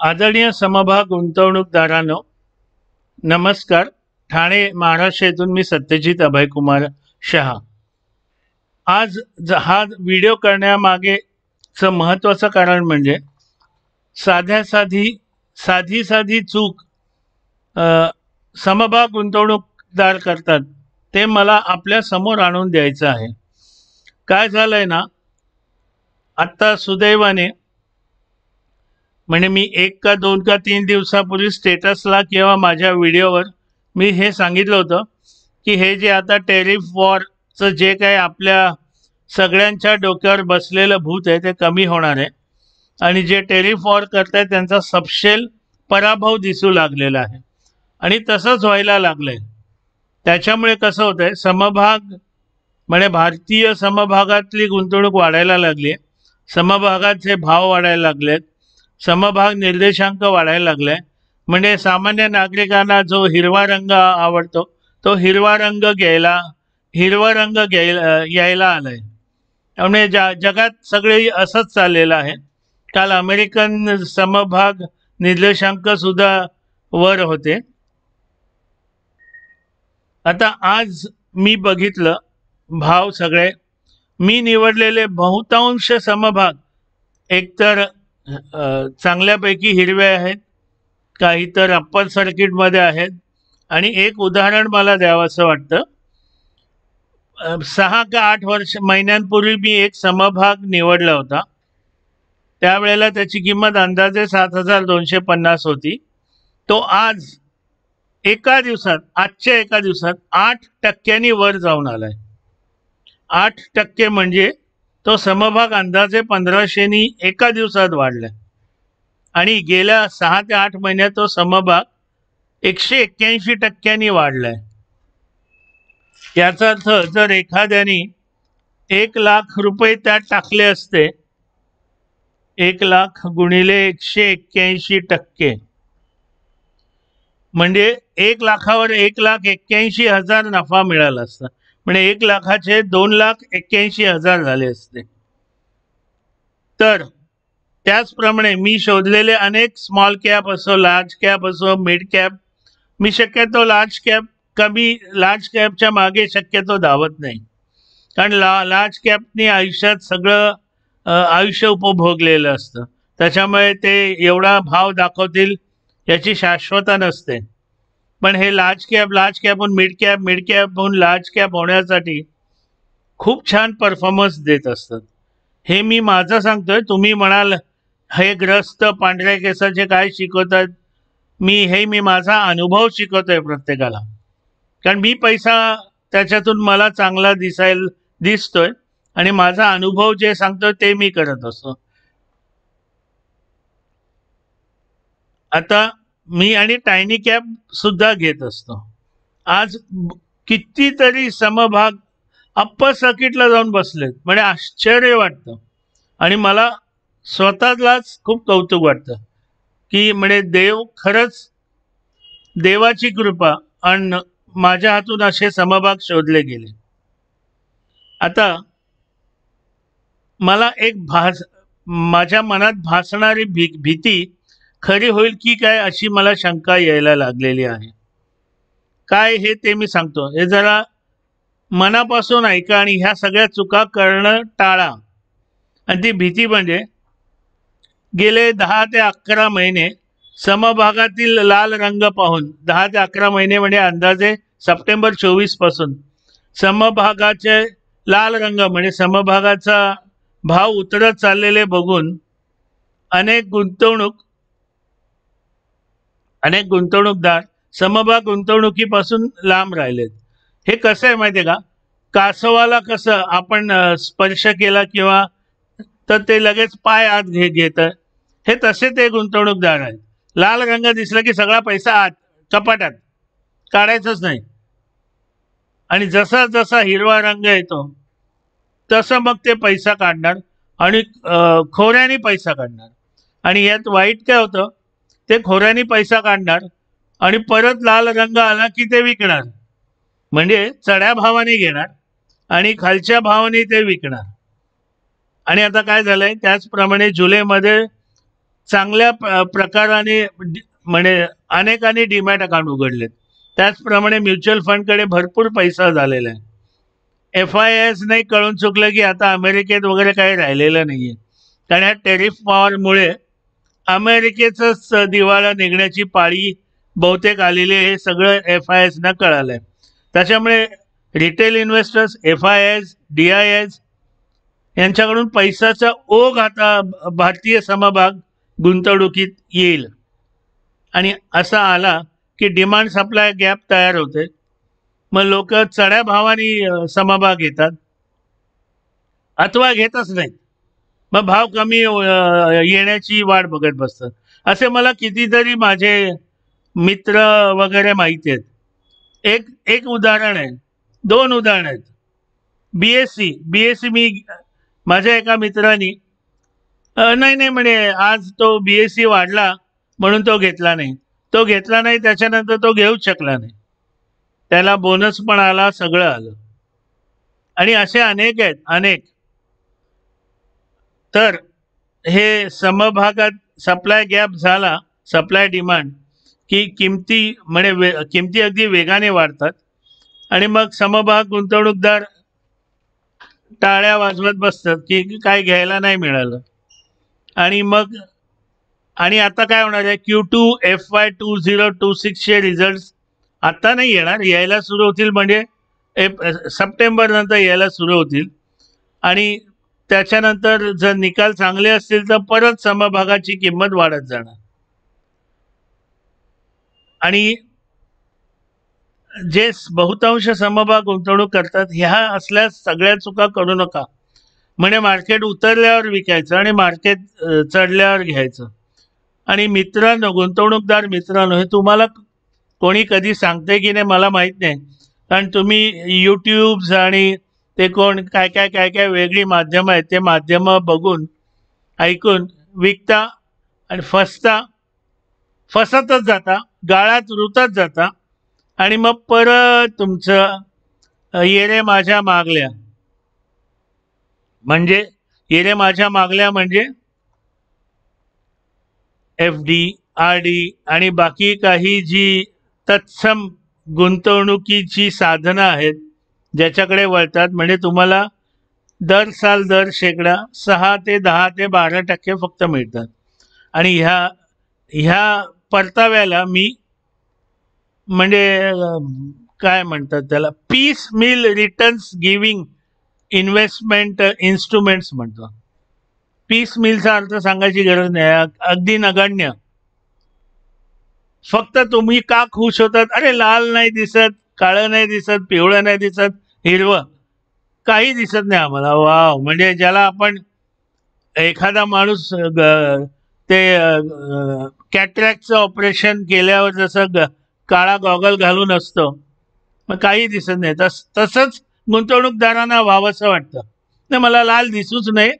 आदरणीय समभाग गुंतवणूकदारांनो, नमस्कार. ठाणे महाराष्ट्र येथून मी सत्यजित अभयकुमार शहा. आज हा व्हिडिओ करण्यामागेचं महत्त्वाचं कारण म्हणजे साधी चूक समभाग गुंतवणूकदार करतात ते मला आपल्या समोर आणून द्यायचं आहे. काय झालंय ना, आत्ता सुदैवाने म्हणजे मी 1 का 2 का 3 दिवसापूर्वी स्टेटसला किंवा माझ्या व्हिडिओवर मी हे सांगितलं होतं की हे जे आता टेरिफ वॉरचं जे काही आपल्या सगळ्यांच्या डोक्यावर बसलेलं भूत आहे ते कमी होणार आहे आणि जे टेरिफ वॉर करतायत त्यांचा सपशेल पराभव दिसू लागलेला आहे आणि तसंच व्हायला लागलंय. त्याच्यामुळे कसं होतंय, समभाग म्हणजे भारतीय समभागातली गुंतवणूक वाढायला लागली आहे, समभागाचे भाव वाढायला लागलेत, समभाग निर्देशांक वाढायला लागलाय. म्हणजे सामान्य नागरिकांना जो हिरवा रंग आवडतो तो हिरवा रंग यायला आलाय. त्यामुळे जगात सगळे असंच चाललेलं आहे. काल अमेरिकन समभाग निर्देशांक सुद्धा वर होते. आता आज मी बघितलं भाव सगळे मी निवडलेले बहुतांश समभाग एकतर चांगल्यापैकी हिरवे आहेत, काही तर अप्पर सर्किटमध्ये आहेत. आणि एक उदाहरण मला द्यावंसं वाटतं. 6 का 8 महिन्यांपूर्वी मी एक समभाग निवडला होता. त्यावेळेला त्याची किंमत अंदाजे 7,250 होती. तो आज आजच्या एका दिवसात 8% वर जाऊन आलाय. 8% म्हणजे तो समभाग अंदाजे 1500 एका दिवसात वाढलाय आणि गेल्या 6 ते 8 महिन्यात तो समभाग 181% वाढलाय. याचा अर्थ जर एखाद्याने 1 लाख रुपये त्यात टाकले असते, 1 लाख गुणिले 181% म्हणजे 1 लाखावर 1,81,000 नफा मिळाला असता. म्हणजे 1 लाखाचे 2,81,000 झाले असते. तर त्याचप्रमाणे मी शोधलेले अनेक स्मॉल कॅप असो, लार्ज कॅप असो, मिड कॅप, मी शक्यतो लार्ज कॅपच्या मागे शक्यतो धावत नाही. कारण लार्ज कॅपनी आयुष्यात सगळं आयुष्य उपभोगलेलं असतं. त्याच्यामुळे ते एवढा भाव दाखवतील याची शाश्वता नसते. पण हे लार्ज कॅपहून मिड कॅपहून लार्ज कॅप होण्यासाठी खूप छान परफॉर्मन्स देत असतात. हे मी माझं सांगतोय. तुम्ही म्हणाल हे ग्रस्त पांढऱ्या केसाचे काय शिकवतात, मी माझा अनुभव शिकवतोय प्रत्येकाला. कारण मी पैसा त्याच्यातून मला चांगला दिसतोय आणि माझा अनुभव जे सांगतोय ते मी करत असतो. आता मी आणि टायनी कॅप सुद्धा घेत असतो. आज कितीतरी समभाग अप्पर सर्किटला जाऊन बसलेत. म्हणजे आश्चर्य वाटतं आणि मला स्वतःलाच खूप कौतुक वाटतं की म्हणजे खरंच देवाची कृपा आणि माझ्या हातून असे समभाग शोधले गेले. आता मला माझ्या मनात भासणारी भीती खरी होईल की काय अशी मला शंका यायला लागलेली आहे. काय हे ते मी सांगतो. हे जरा मनापासून ऐका आणि ह्या सगळ्या चुका करणं टाळा. आणि ती भीती म्हणजे गेले 10 ते 11 महिने समभागातील लाल रंग पाहून, 10 ते 11 महिने म्हणजे अंदाजे सप्टेंबर 24 पासून समभागाचे लाल रंग म्हणजे समभागाचा भाव उतरत चाललेले बघून अनेक गुंतवणूकदार समभाग गुंतवणुकीपासून लांब राहिलेत. हे कसं आहे माहिती आहे का, कासवाला कसं आपण स्पर्श केला किंवा तर ते लगेच पाय आत घेतं, हे तसे ते गुंतवणूकदार आहेत. लाल रंग दिसला की सगळा पैसा आत कपाटात, काढायचंच नाही. आणि जसा जसा हिरवा रंग येतो तसं मग ते पैसा काढणार आणि खोऱ्याने पैसा काढणार. आणि यात वाईट काय होतं, ते खोऱ्याने पैसा काढणार आणि परत लाल रंग आला की ते विकणार. म्हणजे चढ्या भावाने घेणार आणि खालच्या भावाने ते विकणार. आणि आता काय झालंय, त्याचप्रमाणे जुलैमध्ये चांगल्या प्रकाराने म्हणजे अनेकांनी डीमॅट अकाउंट उघडलेत. त्याचप्रमाणे म्युच्युअल फंडकडे भरपूर पैसा झालेला आहे. FIS नाही कळून चुकलं की आता अमेरिकेत वगैरे काही राहिलेलं नाहीये, कारण ह्या टेरिफ पॉवरमुळे अमेरिकेचंच दिवाळा निघण्याची पाळी बहुतेक आलेली आहे, हे सगळं FIS ना कळालंय. त्याच्यामुळे रिटेल इन्व्हेस्टर्स, FIS, DIS यांच्याकडून पैशाचा ओघ आता भारतीय समभाग गुंतवणुकीत येईल. आणि असा आला की डिमांड सप्लाय गॅप तयार होते. मग लोक चढ्या भावाने समभाग घेतात अथवा घेतच नाहीत. मग भाव कमी येण्याची वाट बघत बसतात. असे मला कितीतरी माझे मित्र वगैरे माहिती आहेत. एक एक उदाहरण आहे, 2 उदाहरण आहेत. BSC मी माझ्या एका मित्राने नाही नाही म्हणे आज तो BSC वाढला म्हणून तो घेतला नाही. तो घेतला नाही, त्याच्यानंतर तो घेऊच शकला नाही. त्याला बोनस पण आला, सगळं आलं. आणि असे अनेक आहेत, अनेक. तर हे समभागात सप्लाय गॅप झाला, सप्लाय डिमांड, की किमती म्हणजे किमती अगदी वेगाने वाढतात आणि मग समभाग गुंतवणूकदार टाळ्या वाजवत बसतात की काय घ्यायला नाही मिळालं. आणि मग आणि आता काय होणार आहे, Q2 FY 2026 चे रिझल्ट आता नाही येणार, यायला सुरू होतील म्हणजे सप्टेंबर नंतर यायला सुरू होतील. आणि त्याच्यानंतर जर निकाल चांगले असतील तर परत समभागाची किंमत वाढत जाणार. आणि जे बहुतांश समभाग गुंतवणूक करतात ह्या असल्या सगळ्या चुका करू नका. म्हणजे मार्केट उतरल्यावर विकायचं आणि मार्केट चढल्यावर घ्यायचं. आणि मित्रांनो, गुंतवणूकदार मित्रांनो, हे तुम्हाला कोणी कधी सांगते की नाही मला माहीत नाही, कारण तुम्ही यूट्यूब्स आणि ते कोण काय काय काय काय वेगळी माध्यमं आहेत ते माध्यमं बघून ऐकून विकता आणि फसतच जाता, गाळात रुतत जाता. आणि मग परत तुमचं येरे माझ्या मागल्या म्हणजे येरे माझ्या मागल्या म्हणजे FD, RD आणि बाकी काही जी तत्सम गुंतवणुकीची साधनं आहेत ज्याच्याकडे वळतात. म्हणजे तुम्हाला दर साल दर शेकडा 6 ते 10 ते 12% फक्त मिळतात. आणि ह्या परताव्याला मी म्हणजे काय म्हणतात त्याला, piecemeal returns giving investment instruments म्हणतो. पीस मिलचा अर्थ सांगायची गरज नाही, अगदी नगण्य. फक्त तुम्ही का खुश होतात, अरे लाल नाही दिसत, काळं नाही दिसत, पिवळं नाही दिसत, हिरवं काही दिसत नाही आम्हाला, वाव. म्हणजे ज्याला आपण एखादा माणूस ते कॅटरॅक्टचं ऑपरेशन केल्यावर जसं काळा गॉगल घालून असतो, मग काही दिसत नाही, तसंच गुंतवणूकदारांना व्हावंसं वाटतं. नाही, मला लाल दिसूच नये,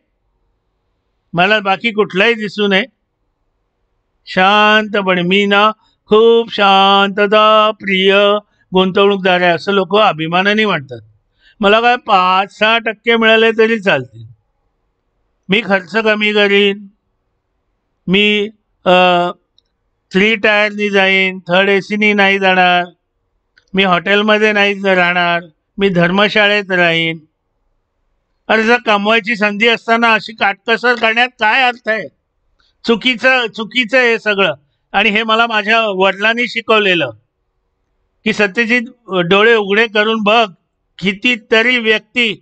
मला बाकी कुठलाही दिसू नये, शांतपणे मी ना खूप शांतता प्रिय गुंतवणूकदार आहे असं लोक अभिमानाने म्हणतात. मला काय 5-6% मिळाले तरी चालतील, मी खर्च कमी करीन, मी 3 टायरनी जाईन, 3rd AC नाही जाणार, मी हॉटेलमध्ये नाही राहणार, मी धर्मशाळेत राहीन. अरे जर कमवायची संधी असताना अशी काटकसर करण्यात काय अर्थ आहे? चुकीचं हे सगळं. आणि हे मला माझ्या वडिलांनी शिकवलेलं की सत्यजित, डोळे उघडे करून बघ, कितीतरी व्यक्ती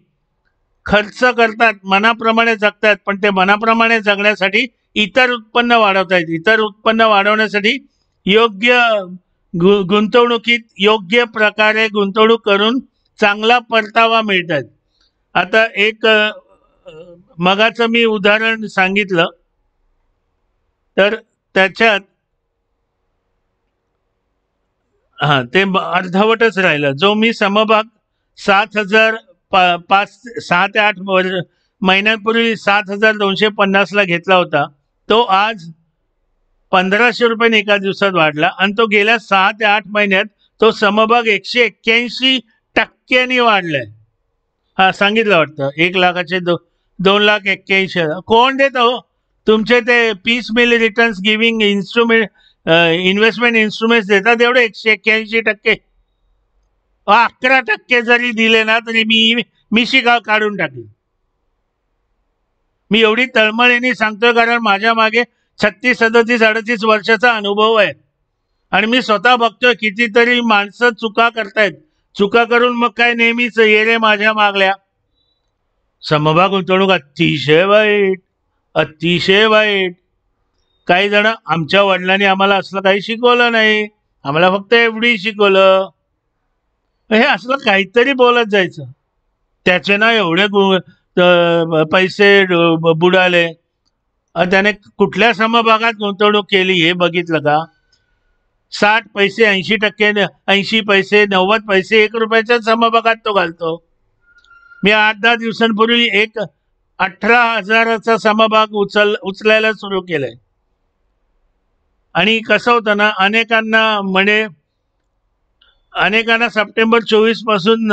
खर्च करतात, मनाप्रमाणे जगतात, पण ते मनाप्रमाणे जगण्यासाठी इतर उत्पन्न वाढवतायत. इतर उत्पन्न वाढवण्यासाठी योग्य गुंतवणुकीत योग्य प्रकारे गुंतवणूक करून चांगला परतावा मिळतात. आता एक मगाचं मी उदाहरण सांगितलं, तर त्याच्यात ते अर्धवटच राहिलं. जो मी समभाग 6 ते 8 महिन्यांपूर्वी 7,250ला घेतला होता, तो आज 1,500 रुपयाने एका दिवसात वाढला. आणि तो गेल्या 6 ते 8 महिन्यात तो समभाग 181% वाढलाय. सांगितलं वाटतं 1 लाखाचे 2,81,000. कोण देत हो? तुमचे ते piecemeal returns giving instrument investment instruments देतात एवढे 181%. 11% जरी दिले ना तरी मी शिका काढून टाकेन. मी एवढी तळमळीने सांगतोय कारण माझ्या मागे 36, 37, 38 वर्षाचा अनुभव आहे आणि मी स्वतः बघतोय कितीतरी माणसं चुका करतायत. चुका करून मग काय नेहमीच ये रे माझ्या मागल्या. समभाग गुंतवणूक अतिशय वाईट, अतिशय वाईट. काही जण आमच्या वडिलांनी आम्हाला असलं काही शिकवलं नाही, आम्हाला फक्त एवढी शिकवलं. हे असलं काहीतरी बोलत जायचं. त्याचे ना एवढे पैसे बुडाले. त्याने कुठल्या समभागात गुंतवणूक केली हे बघितलं का? 60 पैसे 80%, 80 पैसे 90 पैसे 1 रुपयाच्या समभागात तो घालतो. मी 8-10 दिवसांपूर्वी एक 18,000चा समभाग उचलायला सुरू केलंय. आणि कसं होतं ना, अनेकांना सप्टेंबर 24 पासून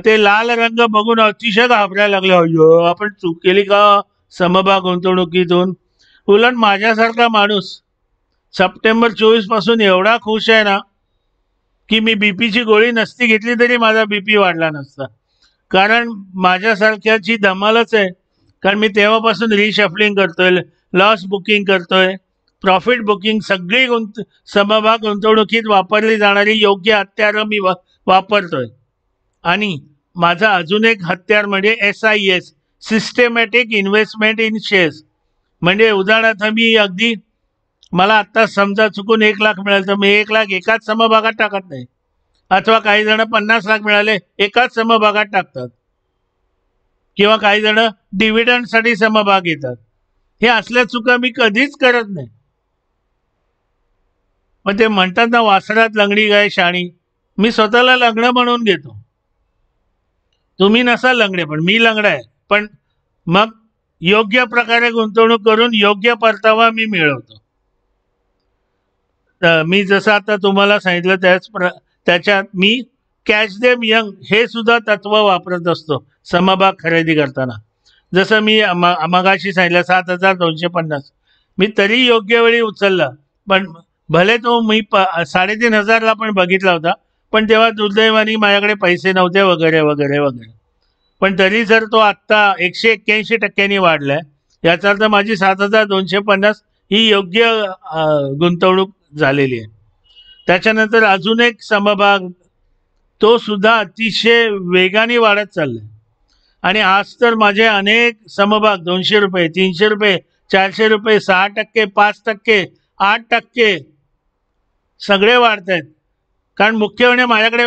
ते लाल रंग बघून अतिशय घाबरायला लागले. अय्यो आपण चूक केली का समभाग गुंतवणुकीतून. उलट माझ्यासारखा माणूस सप्टेंबर 24 पासून एवढा खुश आहे ना की मी बीपीची गोळी नसती घेतली तरी माझा बीपी वाढला नसता. कारण माझ्यासारख्याची धमालच आहे. कारण मी तेव्हापासून रिशफलिंग करतोय, लॉस बुकिंग करतोय, प्रॉफिट बुकिंग, सगळी समभाग गुंतवणुकीत वापरली जाणारी योग्य हत्यारं मी वापरतोय. आणि माझा अजून एक हत्यार म्हणजे SIS, systematic investment in shares. म्हणजे उदाहरणार्थ मी अगदी मला आता समजा चुकून 1 लाख मिळालं तर मी 1 लाख एकाच समभागात टाकत नाही. अथवा काही जण 50 लाख मिळाले एकाच समभागात टाकतात. किंवा काही जण डिव्हिडंडसाठी समभाग घेतात. हे असल्या चुका मी कधीच करत नाही. पण ते म्हणतात ना, वासरात लंगडी गाय शाणी. मी स्वतःला लंगडं म्हणून घेतो. तुम्ही नसाल लंगडे पण मी लंगडा आहे. पण मग योग्य प्रकारे गुंतवणूक करून योग्य परतावा मी मिळवतो. मी जसं आता तुम्हाला सांगितलं त्याच्यात मी कॅच देम यंग हे सुद्धा तत्व वापरत असतो समभाग खरेदी करताना. जसं मी मगाशी सांगितलं 7,250 मी तरी योग्य वेळी उचलला. पण भले तो मी 3,500ला पण बघितला होता, पण तेव्हा दुर्दैवाने माझ्याकडे पैसे नव्हते वगैरे वगैरे वगैरे. पण तरी जर तो आत्ता 181% वाढलाय याचा अर्थ माझी 7,250 ही योग्य गुंतवणूक झालेली आहे. त्याच्यानंतर अजून एक समभाग तो सुद्धा अतिशय वेगाने वाढत चाललाय. आणि आज तर माझे अनेक समभाग 200 रुपये, 300 रुपये, 400 रुपये, 6%, 5%, 8% सगळे वाढत आहेत. कारण मुख्य म्हणजे माझ्याकडे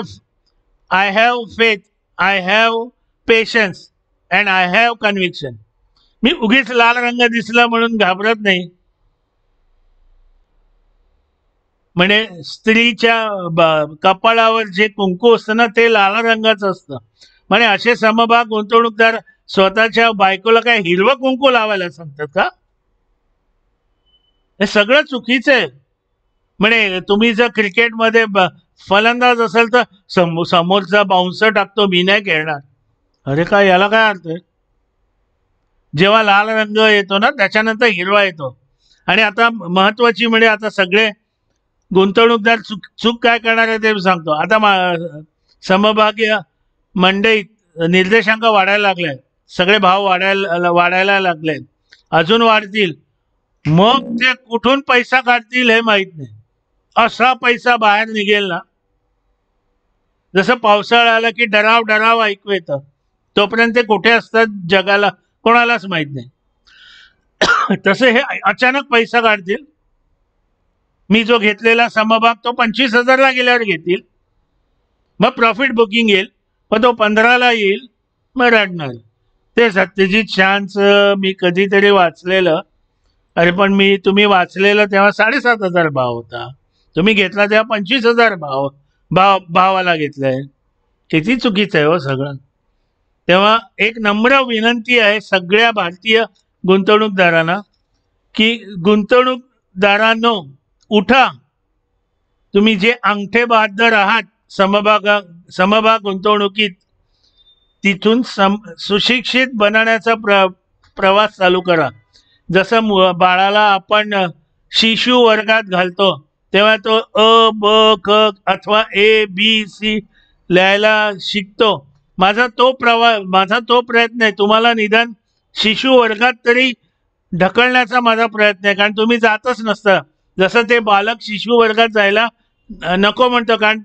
I have faith, I have patience and I have conviction. मी उगीच लाल रंग दिसला म्हणून घाबरत नाही. म्हणजे स्त्रीच्या कपाळावर जे कुंकू असतं ना ते लाल रंगाचं असतं. म्हणजे असे समभाग गुंतवणूकदार स्वतःच्या बायकोला काय हिरवं कुंकू लावायला सांगतात का? हे सगळं चुकीचं आहे. म्हणजे तुम्ही जर क्रिकेटमध्ये फलंदाज असेल तर समोरचा बाउन्सर टाकतो मी नाही खेळणार. अरे काय याला काय अर्थ आहे? जेव्हा लाल रंग येतो ना त्याच्यानंतर हिरवा येतो. आणि आता महत्वाची म्हणजे आता सगळे गुंतवणूकदार चूक काय करणार आहे ते सांगतो. आता समभागीय मंडईत निर्देशांक वाढायला लागले, सगळे भाव वाढायला लागले, अजून वाढतील. मग ते कुठून पैसा काढतील हे माहित नाही. असा पैसा बाहेर निघेल ना, जसं पावसाळा आला की डराव ऐकू येतं, तोपर्यंत ते कुठे असतात जगाला कोणालाच माहित नाही. तसे हे अचानक पैसा काढतील. मी जो घेतलेला समभाग तो 25,000ला गेल्यावर घेतील. मग प्रॉफिट बुकिंग येईल, मग तो 15ला येईल, मग रडणार. ते सत्यजित शाहचं मी कधीतरी वाचलेलं. अरे पण तुम्ही वाचलेलं तेव्हा 7,500 भाव होता, तुम्ही घेतला तेव्हा 25,000 भावाला घेतलाय. किती चुकीचं आहे हो सगळं. तेव्हा एक नम्र विनंती आहे सगळ्या भारतीय गुंतवणूकदारांना की गुंतवणूकदारांनो उठा. तुम्ही जे अंगठे बहादर आहात समभाग गुंतवणुकीत, तिथून सुशिक्षित बनण्याचा प्रवास चालू करा. जसं बाळाला आपण शिशु वर्गात घालतो तेव्हा तो अ ब क अथवा ए बी सी लिहायला शिकतो. माझा तो प्रयत्न आहे तुम्हाला निदान शिशु वर्गात तरी ढकलण्याचा माझा प्रयत्न आहे. कारण तुम्ही जातच नसता. जसं ते बालक शिशु वर्गात जायला नको म्हणतो, कारण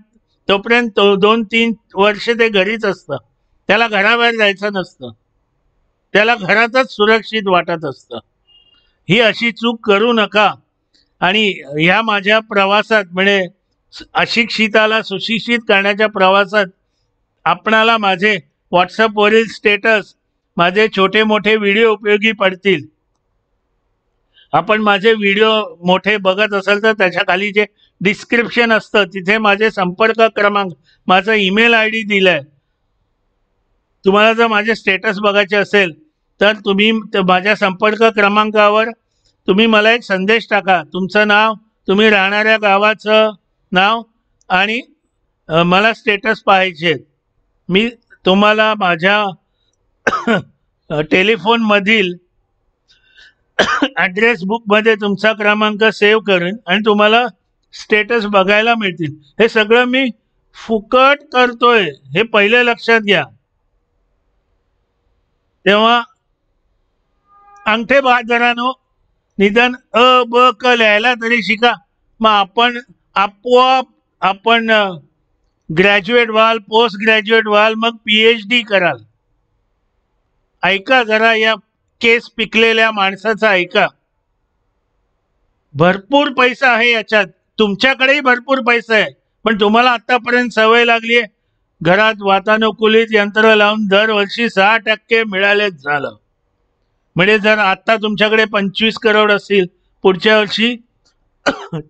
तोपर्यंत 2-3 वर्ष ते घरीच असतं. त्याला घराबाहेर जायचं नसतं. त्याला घरातच सुरक्षित वाटत असतं. ही अशी चूक करू नका. आणि ह्या माझ्या प्रवासात म्हणजे अशिक्षिताला सुशिक्षित करण्याच्या प्रवासात आपणाला माझे व्हॉट्सअपवरील स्टेटस, माझे छोटे मोठे व्हिडिओ उपयोगी पडतील. आपण माझे व्हिडिओ मोठे बघत असाल तर त्याच्या खाली जे डिस्क्रिप्शन असतं तिथे माझे संपर्क क्रमांक, माझा ईमेल ID दिलाय. तुम्हाला जर माझे स्टेटस बघायचे असेल तर तुम्ही माझ्या संपर्क क्रमांकावर तुम्ही मला एक संदेश टाका. तुमचं नाव, तुम्ही राहणाऱ्या गावाचं नाव आणि मला स्टेटस पाहायचे. मी तुम्हाला माझ्या टेलिफोनमधील ॲड्रेस बुकमध्ये तुमचा क्रमांक सेव्ह करेन आणि तुम्हाला स्टेटस बघायला मिळतील. हे सगळं मी फुकट करतोय हे पहिले लक्षात घ्या. तेव्हा अंगठे बहादरानो निदान अ ब क लिहायला तरी शिका. मग आपोआप आपण ग्रॅज्युएट व्हाल, पोस्ट ग्रॅज्युएट व्हाल, मग PhD कराल. ऐका जरा या केस पिकलेल्या माणसाचा ऐका. भरपूर पैसा आहे याच्यात. तुमच्याकडेही भरपूर पैसा आहे, पण तुम्हाला आतापर्यंत सवय लागली आहे घरात वातानुकूलित यंत्र लावून दरवर्षी 6% मिळालेच झालं. म्हणजे जर आता तुमच्याकडे 25 करोड असतील, पुढच्या वर्षी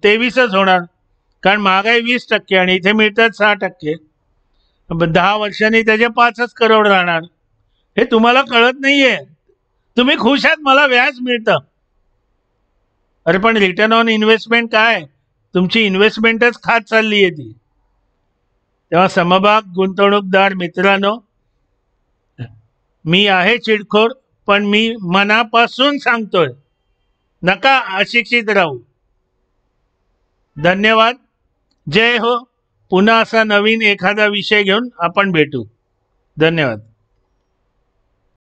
23च होणार. कारण महागाई 20% आणि इथे मिळतात 6%. 10 वर्षांनी त्याचे 5च करोड राहणार. हे तुम्हाला कळत नाहीये. तुम्ही खुश आहात मला व्याज मिळतं. अरे पण रिटर्न ऑन इन्व्हेस्टमेंट काय? तुमची इन्व्हेस्टमेंटच खात चालली आहे ती. तेव्हा समभाग गुंतवणूकदार मित्रांनो, मी आहे चिडखोर, पण मी मनापासून सांगतोय नका अशिक्षित राहू. धन्यवाद. जय हो. पुन्हा असा नवीन एखादा विषय घेऊन आपण भेटू. धन्यवाद.